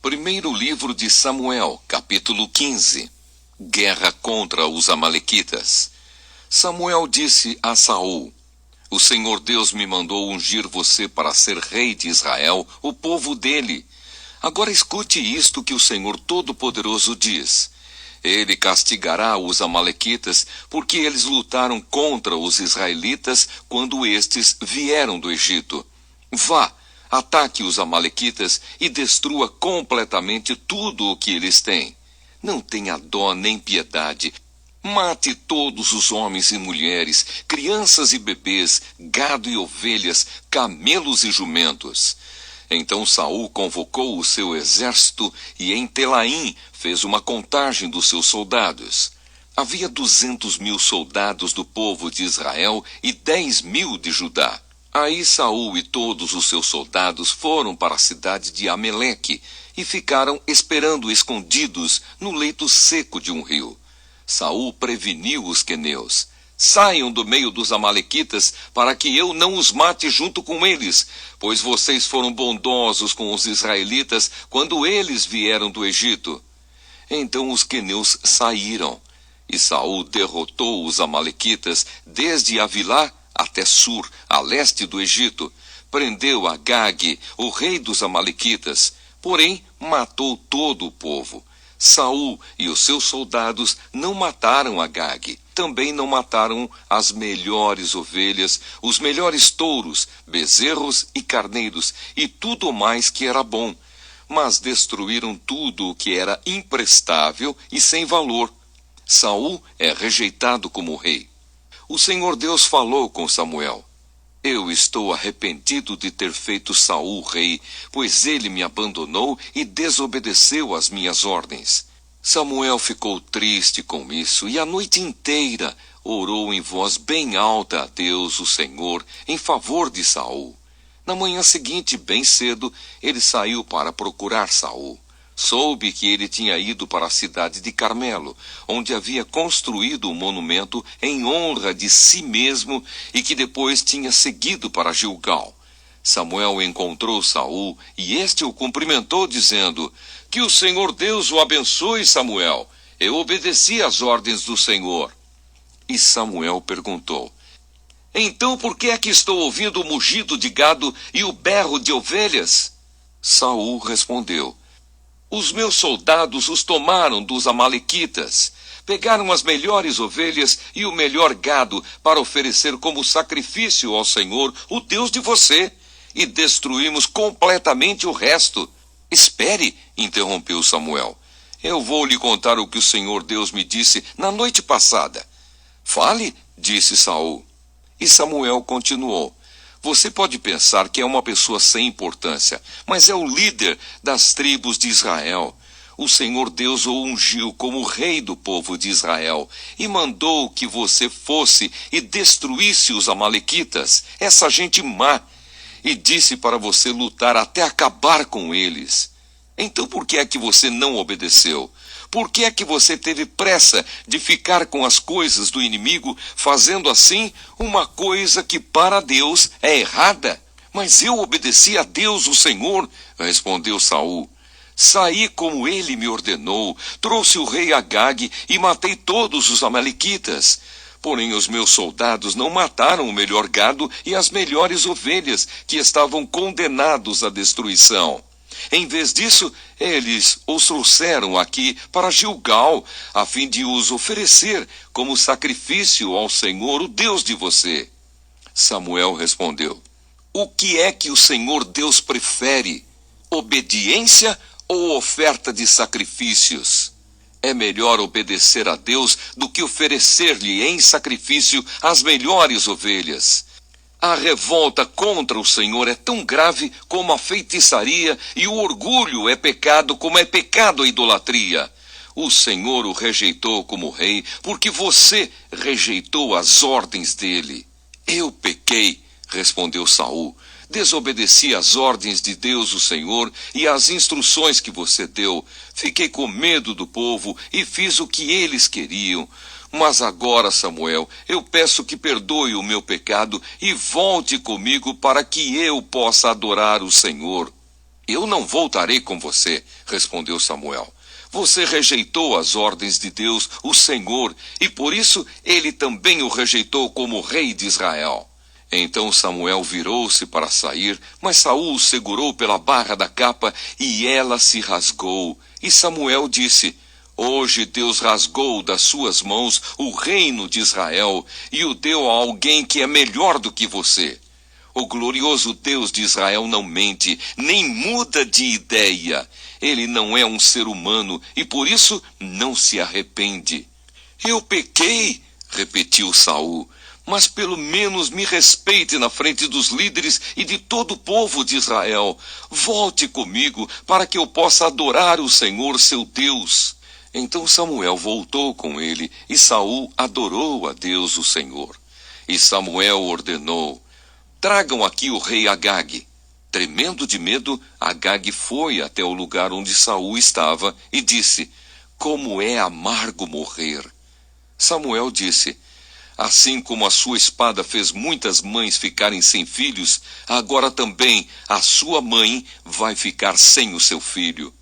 Primeiro livro de Samuel, capítulo 15. Guerra contra os amalequitas. Samuel disse a Saul: O Senhor Deus me mandou ungir você para ser rei de Israel, o povo dele. Agora escute isto que o Senhor Todo-Poderoso diz. Ele castigará os amalequitas, porque eles lutaram contra os israelitas quando estes vieram do Egito. Vá, ataque os amalequitas e destrua completamente tudo o que eles têm. Não tenha dó nem piedade. Mate todos os homens e mulheres, crianças e bebês, gado e ovelhas, camelos e jumentos. Então Saul convocou o seu exército e em Telaim fez uma contagem dos seus soldados. Havia 200.000 soldados do povo de Israel e 10.000 de Judá. Aí Saul e todos os seus soldados foram para a cidade de Ameleque e ficaram esperando escondidos no leito seco de um rio. Saul preveniu os queneus: Saiam do meio dos amalequitas para que eu não os mate junto com eles, pois vocês foram bondosos com os israelitas quando eles vieram do Egito. Então os queneus saíram, e Saul derrotou os amalequitas desde Avilá até Sur, a leste do Egito. Prendeu Agag, o rei dos amalequitas, porém matou todo o povo. Saul e os seus soldados não mataram Agag. Também não mataram as melhores ovelhas, os melhores touros, bezerros e carneiros, e tudo mais que era bom. Mas destruíram tudo o que era imprestável e sem valor. Saul é rejeitado como rei. O Senhor Deus falou com Samuel: Eu estou arrependido de ter feito Saul rei, pois ele me abandonou e desobedeceu às minhas ordens. Samuel ficou triste com isso e a noite inteira orou em voz bem alta a Deus, o Senhor, em favor de Saul. Na manhã seguinte, bem cedo, ele saiu para procurar Saul. Soube que ele tinha ido para a cidade de Carmelo, onde havia construído um monumento em honra de si mesmo e que depois tinha seguido para Gilgal. Samuel encontrou Saul e este o cumprimentou, dizendo: Que o Senhor Deus o abençoe, Samuel. Eu obedeci às ordens do Senhor. E Samuel perguntou: Então por que é que estou ouvindo o mugido de gado e o berro de ovelhas? Saul respondeu: Os meus soldados os tomaram dos amalequitas. Pegaram as melhores ovelhas e o melhor gado para oferecer como sacrifício ao Senhor, o Deus de você, e destruímos completamente o resto. Espere, interrompeu Samuel. Eu vou lhe contar o que o Senhor Deus me disse na noite passada. Fale, disse Saul. E Samuel continuou: Você pode pensar que é uma pessoa sem importância, mas é o líder das tribos de Israel. O Senhor Deus o ungiu como rei do povo de Israel e mandou que você fosse e destruísse os amalequitas, essa gente má, e disse para você lutar até acabar com eles. Então por que é que você não obedeceu? Por que é que você teve pressa de ficar com as coisas do inimigo, fazendo assim uma coisa que para Deus é errada? Mas eu obedeci a Deus, o Senhor, respondeu Saul. Saí como ele me ordenou, trouxe o rei Agag e matei todos os amalequitas. Porém os meus soldados não mataram o melhor gado e as melhores ovelhas, que estavam condenados à destruição. Em vez disso, eles os trouxeram aqui para Gilgal, a fim de os oferecer como sacrifício ao Senhor, o Deus de você. Samuel respondeu: O que é que o Senhor Deus prefere? Obediência ou oferta de sacrifícios? É melhor obedecer a Deus do que oferecer-lhe em sacrifício as melhores ovelhas. A revolta contra o Senhor é tão grave como a feitiçaria, e o orgulho é pecado como é pecado a idolatria. O Senhor o rejeitou como rei, porque você rejeitou as ordens dele. Eu pequei, respondeu Saul. Desobedeci às ordens de Deus, o Senhor, e às instruções que você deu. Fiquei com medo do povo e fiz o que eles queriam. Mas agora, Samuel, eu peço que perdoe o meu pecado e volte comigo para que eu possa adorar o Senhor. Eu não voltarei com você, respondeu Samuel. Você rejeitou as ordens de Deus, o Senhor, e por isso ele também o rejeitou como rei de Israel. Então Samuel virou-se para sair, mas Saul o segurou pela barra da capa e ela se rasgou. E Samuel disse: Hoje Deus rasgou das suas mãos o reino de Israel e o deu a alguém que é melhor do que você. O glorioso Deus de Israel não mente, nem muda de ideia. Ele não é um ser humano e por isso não se arrepende. Eu pequei, repetiu Saul, mas pelo menos me respeite na frente dos líderes e de todo o povo de Israel. Volte comigo para que eu possa adorar o Senhor seu Deus. Então Samuel voltou com ele e Saul adorou a Deus o Senhor. E Samuel ordenou: Tragam aqui o rei Agag. Tremendo de medo, Agag foi até o lugar onde Saul estava e disse: Como é amargo morrer. Samuel disse: Assim como a sua espada fez muitas mães ficarem sem filhos, agora também a sua mãe vai ficar sem o seu filho.